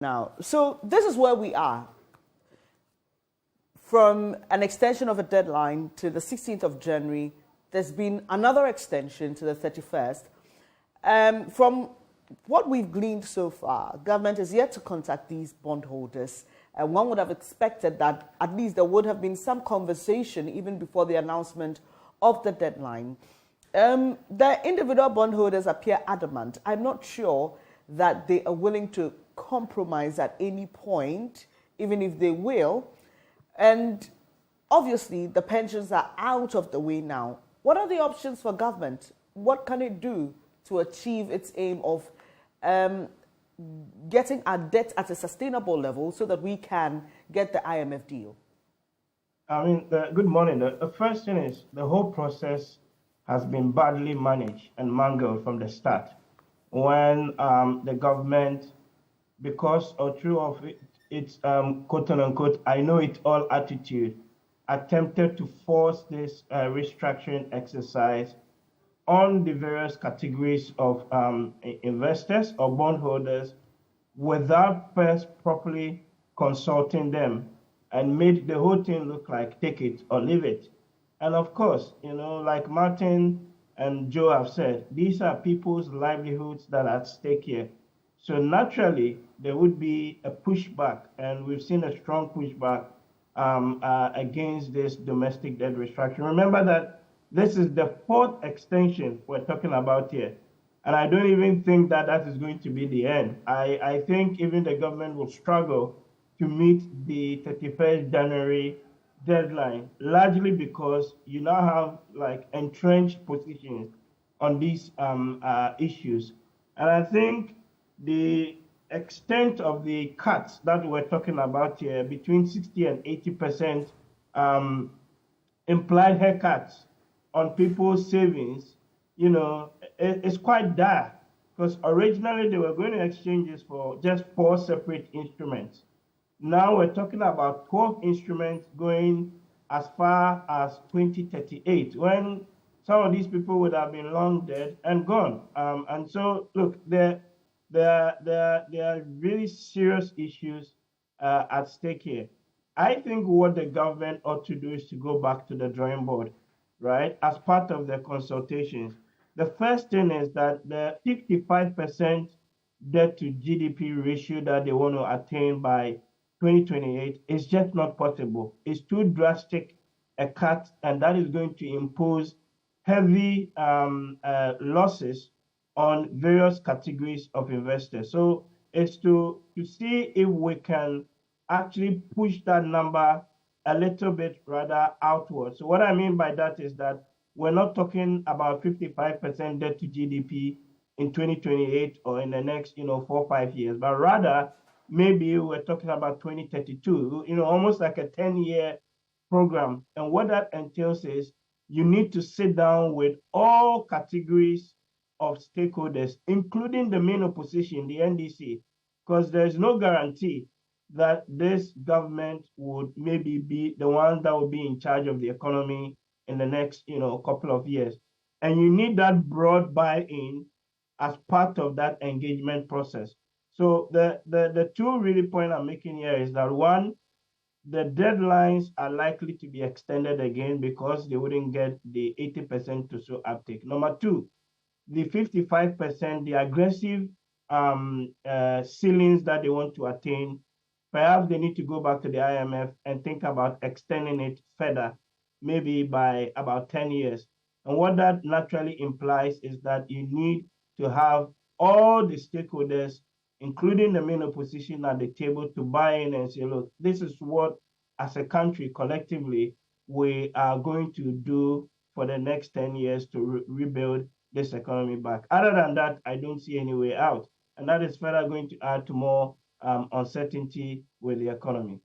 Now, so this is where we are. From an extension of a deadline to the 16th of January, there's been another extension to the 31st. From what we've gleaned so far, government is yet to contact these bondholders. And one would have expected that at least there would have been some conversation even before the announcement of the deadline. The individual bondholders appear adamant. I'm not sure that they are willing to compromise at any point, even if they will. And obviously, the pensions are out of the way now. What are the options for government? What can it do to achieve its aim of getting our debt at a sustainable level so that we can get the IMF deal? Good morning. The first thing is the whole process has been badly managed and mangled from the start. When the government, because or true of its quote unquote, I know it all attitude, attempted to force this restructuring exercise on the various categories of investors or bondholders without first properly consulting them, and made the whole thing look like take it or leave it. And of course, like Martin and Joe have said, these are people's livelihoods that are at stake here. So naturally, there would be a pushback, and we've seen a strong pushback against this domestic debt restructuring. Remember that this is the fourth extension we're talking about here. And I don't even think that that is going to be the end. I think even the government will struggle to meet the 31st January deadline, largely because you now have like entrenched positions on these issues. And I think the extent of the cuts that we're talking about here, between 60 and 80% implied haircuts on people's savings, it's quite dire, because originally they were going to exchange this for just 4 separate instruments. Now we're talking about 12 instruments going as far as 2038, when some of these people would have been long dead and gone. And so, look, there are really serious issues at stake here. I think what the government ought to do is to go back to the drawing board, right, as part of the consultations. The first thing is that the 55% debt to GDP ratio that they want to attain by 2028 is just not possible. It's too drastic a cut, and that is going to impose heavy losses on various categories of investors. So it's to see if we can actually push that number a little bit rather outwards. So what I mean by that is that we're not talking about 55% debt to GDP in 2028 or in the next 4 or 5 years, but rather maybe we're talking about 2032, almost like a 10-year program. And what that entails is you need to sit down with all categories of stakeholders, including the main opposition, the NDC, because there's no guarantee that this government would maybe be the one that will be in charge of the economy in the next couple of years. And you need that broad buy-in as part of that engagement process. So the two really point I'm making here is that, one, the deadlines are likely to be extended again because they wouldn't get the 80% to so uptake. Number two, the 55%, the aggressive ceilings that they want to attain, perhaps they need to go back to the IMF and think about extending it further, maybe by about 10 years. And what that naturally implies is that you need to have all the stakeholders, including the main opposition, at the table to buy in and say, look, this is what, as a country, collectively, we are going to do for the next 10 years to rebuild this economy back. Other than that, I don't see any way out. And that is further going to add to more uncertainty with the economy.